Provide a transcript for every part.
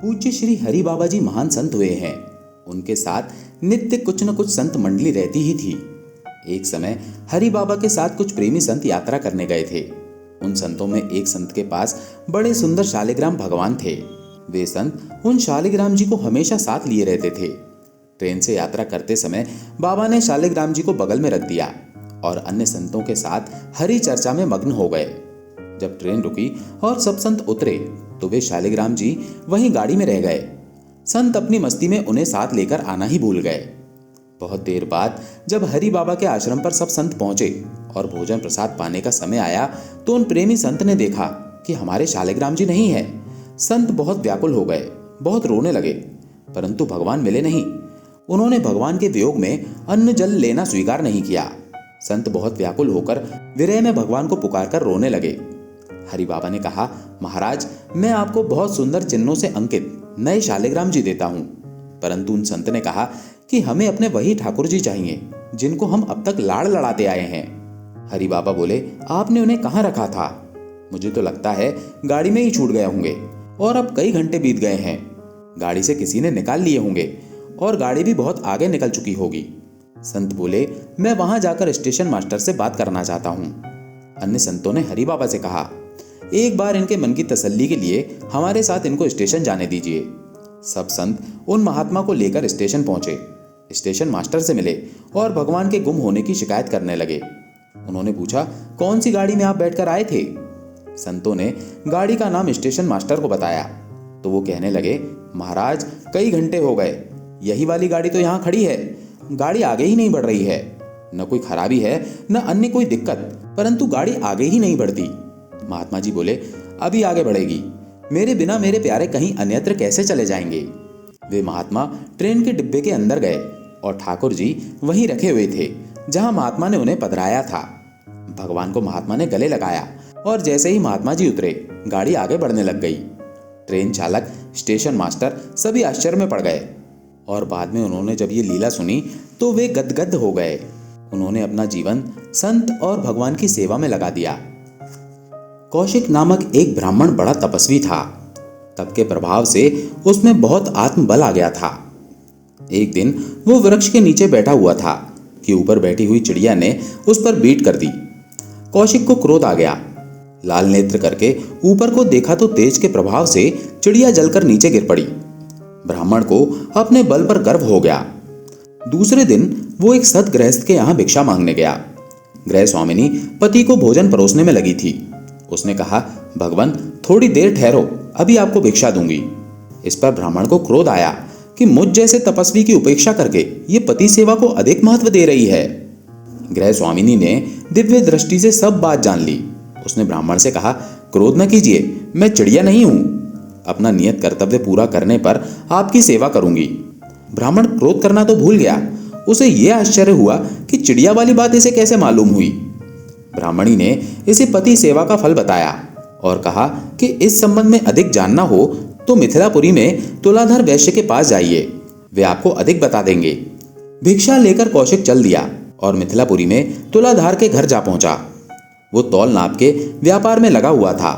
पूज्य श्री हरि बाबा जी महान संत हुए हैं। उनके साथ नित्य कुछ न कुछ संत मंडली रहती ही थी। एक समय हरि बाबा के साथ कुछ प्रेमी संत यात्रा करने गए थे। उन संतों में एक संत के पास बड़े सुंदर शालिग्राम भगवान थे। वे संत उन शालिग्राम जी को हमेशा साथ लिए रहते थे। ट्रेन से यात्रा करते समय बाबा ने शालिग्राम जी को बगल में रख दिया और अन्य संतों के साथ हरि चर्चा में मग्न हो गए। जब ट्रेन रुकी और सब संत उतरे तो वे शालिग्राम जी वहीं गाड़ी में रह गए। संत अपनी मस्ती में उन्हें साथ लेकर आना ही भूल गए। बहुत देर बाद जब हरि बाबा के आश्रम पर सब संत पहुंचे और भोजन प्रसाद पाने का समय आया तो उन प्रेमी संत ने देखा कि हमारे शालिग्राम जी नहीं है। संत बहुत व्याकुल हो गए, बहुत रोने लगे, परंतु भगवान मिले नहीं। उन्होंने भगवान के वियोग में अन्न जल लेना स्वीकार नहीं किया। संत बहुत व्याकुल होकर विरह में भगवान को पुकारकर रोने लगे। हरि बाबा ने कहा, महाराज, मैं आपको बहुत सुंदर चिन्हों से अंकित नए शालिग्राम जी देता हूं। परंतु उन संत ने कहा कि हमें अपने वही ठाकुर जी चाहिए जिनको हम अब तक लाड़ लड़ाते आए हैं। हरि बाबा बोले, आपने उन्हें कहाँ रखा था? मुझे तो लगता है गाड़ी में ही छूट गए होंगे और अब कई घंटे बीत गए हैं। गाड़ी से किसी ने निकाल लिए होंगे और गाड़ी भी बहुत आगे निकल चुकी होगी। संत बोले, मैं वहां जाकर स्टेशन मास्टर से बात करना चाहता हूं। अन्य संतों ने हरि बाबा से कहा, एक बार इनके मन की तसल्ली के लिए हमारे साथ इनको स्टेशन जाने दीजिए। सब संत उन महात्मा को लेकर स्टेशन पहुंचे। स्टेशन मास्टर से मिले और भगवान के गुम होने की शिकायत करने लगे। उन्होंने पूछा, कौन सी गाड़ी में आप बैठकर आए थे? संतों ने गाड़ी का नाम स्टेशन मास्टर को बताया तो वो कहने लगे, महाराज, कई घंटे हो गए, यही वाली गाड़ी तो यहाँ खड़ी है। गाड़ी आगे ही नहीं बढ़ रही है। न कोई खराबी है न अन्य कोई दिक्कत, परंतु गाड़ी आगे ही नहीं बढ़ती। महात्मा जी बोले, अभी आगे बढ़ेगी। मेरे बिना मेरे प्यारे कहीं अन्यत्र कैसे चले जाएंगे? वे महात्मा ट्रेन के डिब्बे के अंदर गए और ठाकुर जी वहीं रखे हुए थे जहां महात्मा ने उन्हें पधराया था। भगवान को महात्मा ने गले लगाया और जैसे ही महात्मा जी उतरे गाड़ी आगे बढ़ने लग गई। ट्रेन चालक, स्टेशन मास्टर सभी आश्चर्य में पड़ गए और बाद में उन्होंने जब ये लीला सुनी तो वे गदगद हो गए। उन्होंने अपना जीवन संत और भगवान की सेवा में लगा दिया। कौशिक नामक एक ब्राह्मण बड़ा तपस्वी था। तप के प्रभाव से उसमें बहुत आत्मबल आ गया था। एक दिन वो वृक्ष के नीचे बैठा हुआ था कि ऊपर बैठी हुई चिड़िया ने उस पर बीट कर दी। कौशिक को क्रोध आ गया। लाल नेत्र करके ऊपर को देखा तो तेज के प्रभाव से चिड़िया जलकर नीचे गिर पड़ी। ब्राह्मण को अपने बल पर गर्व हो गया। दूसरे दिन वो एक सत गृहस्थ के यहाँ भिक्षा मांगने गया। गृह स्वामिनी पति को भोजन परोसने में लगी थी। उसने कहा, भगवान, थोड़ी देर ठहरो, अभी आपको भिक्षा दूंगी। इस पर ब्राह्मण को क्रोध आया कि मुझ जैसे तपस्वी की उपेक्षा करके ये पति सेवा को अधिक महत्व दे रही है। गृह स्वामिनी ने दिव्य दृष्टि से सब बात जान ली। उसने ब्राह्मण से कहा, क्रोध न कीजिए, मैं चिड़िया नहीं हूं। अपना नियत कर्तव्य पूरा करने पर आपकी सेवा करूंगी। ब्राह्मण क्रोध करना तो भूल गया। उसे यह आश्चर्य हुआ कि चिड़िया वाली बात इसे कैसे मालूम हुई। ब्राह्मणी ने इसे पति सेवा का फल बताया और कहा कि इस संबंध में अधिक जानना हो तो मिथिलापुरी में तुलाधर वैश्य के पास जाइए, वे आपको अधिक बता देंगे। भिक्षा लेकर कौशिक चल दिया और मिथिलापुरी में तुलाधार के घर जा पहुंचा। वो तौल नाप के व्यापार में लगा हुआ था।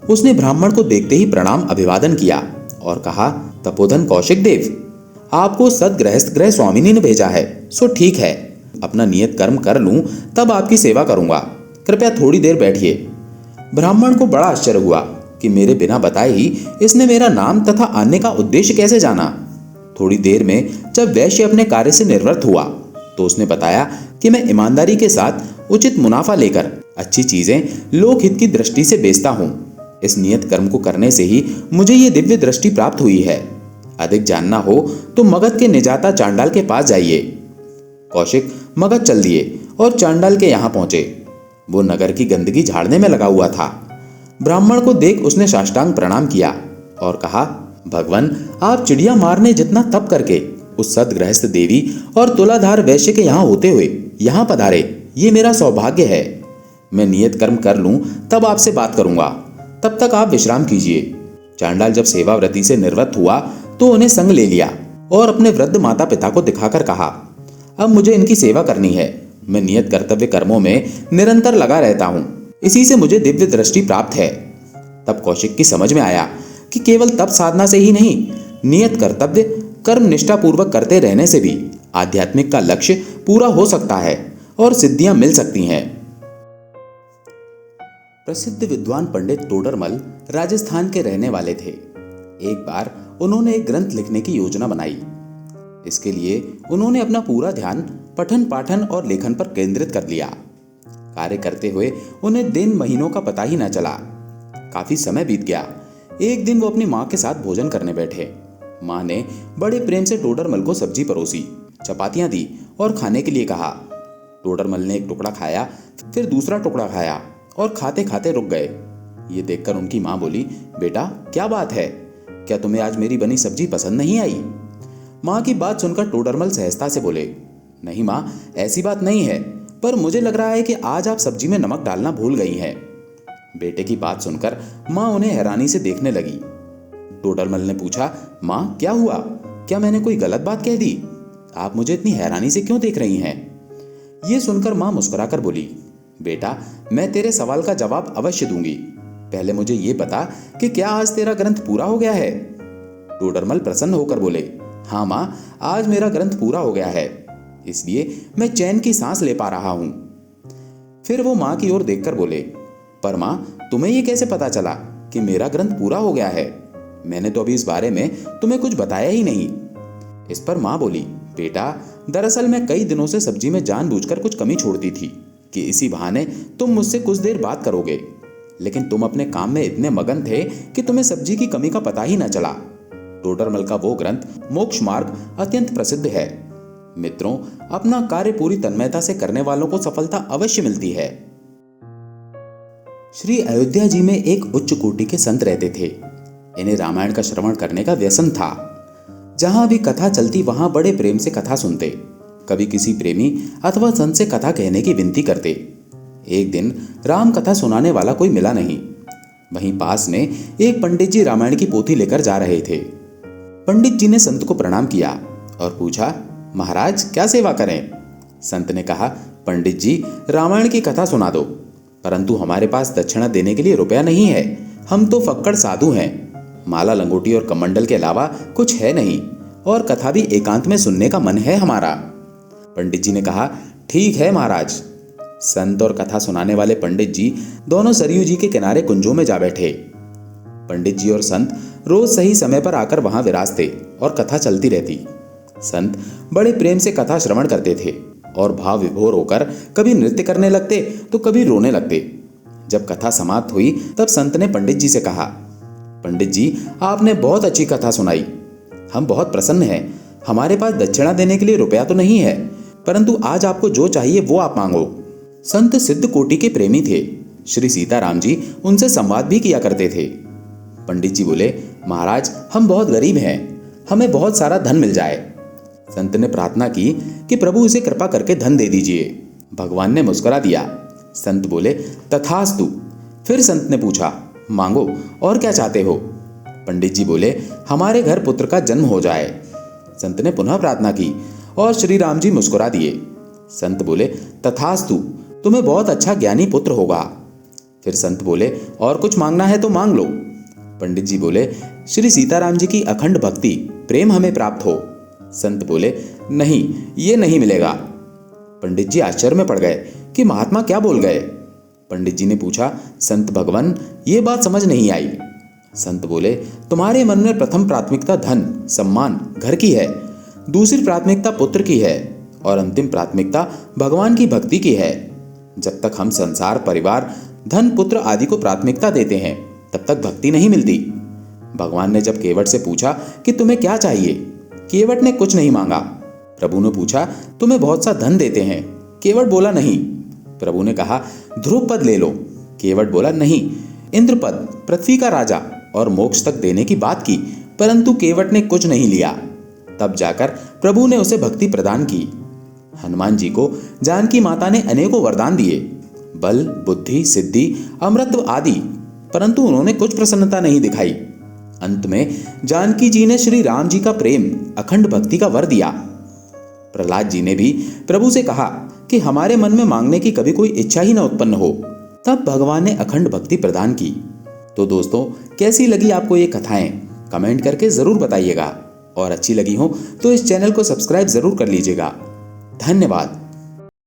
उसने ब्राह्मण को देखते ही प्रणाम अभिवादन किया और कहा, तपोधन कौशिक देव, आपको सदगृहस्थ गृह स्वामिनी ने भेजा है, सो ठीक है, अपना नियत कर्म कर लूं तब आपकी सेवा करूंगा। कृपया थोड़ी देर बैठिए। ब्राह्मण को बड़ा आश्चर्य हुआ कि मेरे बिना बताए ही इसने मेरा नाम तथा आने का उद्देश्य कैसे जाना। थोड़ी देर में जब वैश्य अपने कार्य से निवृत्त हुआ तो उसने बताया कि मैं ईमानदारी के साथ उचित मुनाफा लेकर अच्छी चीजें लोकहित की दृष्टि से बेचता हूँ। इस नियत कर्म को करने से ही मुझे ये दिव्य दृष्टि प्राप्त हुई है। अधिक जानना हो तो मगध के निजाता चांडाल के पास जाइए। कौशिक मगध चल दिए और चांडाल के यहाँ पहुंचे। वो नगर की गंदगी झाड़ने में लगा हुआ था। ब्राह्मण को देख उसने साष्टांग प्रणाम किया और कहा, भगवान, आप चिड़िया मारने जितना तप करके उस सदगृहस्थ देवी और तुलाधार वैश्य के यहाँ होते हुए यहाँ पधारे, ये मेरा सौभाग्य है। मैं नियत कर्म कर लूं तब आपसे बात करूंगा, तब तक आप विश्राम कीजिए। चांडाल जब सेवाव्रती से निवृत्त हुआ तो उन्हें संग ले लिया और अपने वृद्ध माता पिता को दिखाकर कहा, अब मुझे इनकी सेवा करनी है। मैं नियत कर्तव्य कर्मों में निरंतर लगा रहता हूँ, इसी से मुझे दिव्य दृष्टि प्राप्त है। तब कौशिक की समझ में आया कि केवल तप साधना से ही नहीं, नियत कर्तव्य कर्म निष्ठापूर्वक करते रहने से भी आध्यात्मिक का लक्ष्य पूरा हो सकता है और सिद्धियां मिल सकती हैं। प्रसिद्ध विद्वान पंडित तोडरमल राजस्थान के रहने वाले थे। एक बार उन्होंने एक ग्रंथ लिखने की योजना बनाई। इसके लिए उन्होंने अपना पूरा ध्यान पठन पाठन और लेखन पर केंद्रित कर लिया। कार्य करते हुए उन्हें दिन महीनों का पता ही न चला। काफी समय बीत गया। एक दिन वो अपनी माँ के साथ भोजन करने बैठे। माँ ने बड़े प्रेम से टोडरमल को सब्जी परोसी, चपातियां दी और खाने के लिए कहा। टोडरमल ने एक टुकड़ा खाया, फिर दूसरा टुकड़ा खाया और खाते खाते रुक गए। ये देखकर उनकी माँ बोली, बेटा क्या बात है, क्या तुम्हें आज मेरी बनी सब्जी पसंद नहीं आई? माँ की बात सुनकर टोडरमल सहजता से बोले, नहीं माँ, ऐसी बात नहीं है, पर मुझे लग रहा है कि आज आप सब्जी में नमक डालना भूल गई हैं। बेटे की बात सुनकर माँ उन्हें हैरानी से देखने लगी। टोडरमल ने पूछा, माँ क्या हुआ, क्या मैंने कोई गलत बात कह दी? आप मुझे इतनी हैरानी से क्यों देख रही हैं? ये सुनकर माँ मुस्कुराकर बोली, बेटा मैं तेरे सवाल का जवाब अवश्य दूंगी, पहले मुझे ये बता कि क्या आज तेरा ग्रंथ पूरा हो गया है? टोडरमल प्रसन्न होकर बोले, हाँ माँ, आज मेरा ग्रंथ पूरा हो गया है, इसलिए मैं चैन की सांस ले पा रहा हूं। फिर वो माँ की ओर देखकर बोले, पर माँ तुम्हें ये कैसे पता चला कि मेरा ग्रंथ पूरा हो गया है? मैंने तो अभी इस बारे में तुम्हें कुछ बताया ही नहीं। इस पर माँ बोली, बेटा दरअसल मैं कई दिनों से सब्जी में जानबूझकर कुछ कमी छोड़ती थी कि इसी बहाने तुम मुझसे कुछ देर बात करोगे, लेकिन तुम अपने काम में इतने मगन थे कि तुम्हें सब्जी की कमी का पता ही न चला। टोडरमल का वो ग्रंथ मोक्ष मार्ग अत्यंत प्रसिद्ध है। मित्रों, अपना कार्य पूरी तन्मयता से करने वालों को सफलता अवश्य मिलती है। श्री अयोध्या जी में एक उच्च कोटि के संत रहते थे। इन्हें रामायण का श्रवण करने का व्यसन था। जहां भी कथा चलती वहां बड़े प्रेम से कथा सुनते, कभी किसी प्रेमी अथवा संत से कथा कहने की विनती करते। एक दिन राम कथा सुनाने वाला कोई मिला नहीं। वहीं पास में एक पंडित जी रामायण की पोथी लेकर जा रहे थे। पंडित जी ने संत को प्रणाम किया और पूछा, महाराज क्या सेवा करें? संत ने कहा, पंडित जी रामायण की कथा सुना दो, परंतु हमारे पास दक्षिणा देने के लिए रुपया नहीं है। हम तो फक्कड़ साधु हैं, माला लंगोटी और कमंडल के अलावा कुछ है नहीं, और कथा भी एकांत में सुनने का मन है हमारा। पंडित जी ने कहा, ठीक है महाराज। संत और कथा सुनाने वाले पंडित जी दोनों सरयू जी के किनारे कुंजों में जा बैठे। पंडित जी और संत रोज सही समय पर आकर वहां विराजते और कथा चलती रहती। संत बड़े प्रेम से कथा श्रवण करते थे और भाव विभोर होकर कभी नृत्य करने लगते तो कभी रोने लगते। जब कथा समाप्त हुई तब संत ने पंडित जी से कहा, पंडित जी आपने बहुत अच्छी कथा सुनाई, हम बहुत प्रसन्न हैं। हमारे पास दक्षिणा देने के लिए रुपया तो नहीं है, परंतु आज आपको जो चाहिए वो आप मांगो। संत सिद्ध कोटि के प्रेमी थे। श्री सीताराम जी उनसे संवाद भी किया करते थे। पंडित जी बोले, महाराज हम बहुत गरीब हैं, हमें बहुत सारा धन मिल जाए। संत ने प्रार्थना की कि प्रभु इसे कृपा करके धन दे दीजिए। भगवान ने मुस्कुरा दिया। संत बोले, तथास्तु। फिर संत ने पूछा, मांगो और क्या चाहते हो? पंडित जी बोले, हमारे घर पुत्र का जन्म हो जाए। संत ने पुनः प्रार्थना की और श्री राम जी मुस्कुरा दिए। संत बोले, तथास्तु, तुम्हें बहुत अच्छा ज्ञानी पुत्र होगा। फिर संत बोले, और कुछ मांगना है तो मांग लो। पंडित जी बोले, श्री सीताराम जी की अखंड भक्ति प्रेम हमें प्राप्त हो। संत बोले, नहीं, ये नहीं मिलेगा। पंडित जी आश्चर्य में पड़ गए कि महात्मा क्या बोल गए। पंडित जी ने पूछा, संत भगवान ये बात समझ नहीं आई। संत बोले, तुम्हारे मन में प्रथम प्राथमिकता धन, सम्मान, घर की है, दूसरी प्राथमिकता पुत्र की है और अंतिम प्राथमिकता भगवान की भक्ति की है। जब तक हम संसार, परिवार, धन, पुत्र आदि को प्राथमिकता देते हैं तब तक भक्ति नहीं मिलती। भगवान ने जब केवट से पूछा कि तुम्हें क्या चाहिए, केवट ने कुछ नहीं मांगा। प्रभु ने पूछा, तुम्हें बहुत सा धन देते हैं? केवट बोला, नहीं। प्रभु ने कहा, ध्रुव पद ले लो। केवट बोला, नहीं। इंद्र पद, पृथ्वी का राजा और मोक्ष तक देने की बात की, परंतु केवट ने कुछ नहीं लिया। तब जाकर प्रभु ने उसे भक्ति प्रदान की। हनुमान जी को जानकी माता ने अनेकों वरदान दिए, बल, बुद्धि, सिद्धि, अमृतत्व आदि, परंतु उन्होंने कुछ प्रसन्नता नहीं दिखाई। अंत में जानकी जी ने श्री राम जी का प्रेम, अखंड भक्ति का वर दिया। प्रहलाद जी ने भी प्रभु से कहा कि हमारे मन में मांगने की कभी कोई इच्छा ही न उत्पन्न हो। तब भगवान ने अखंड भक्ति प्रदान की। तो दोस्तों, कैसी लगी आपको ये कथाएं कमेंट करके ज़रूर बताइएगा, और अच्छी लगी हो तो इस चैनल को सब्सक्राइब ज़रूर कर लीजिएगा। धन्यवाद।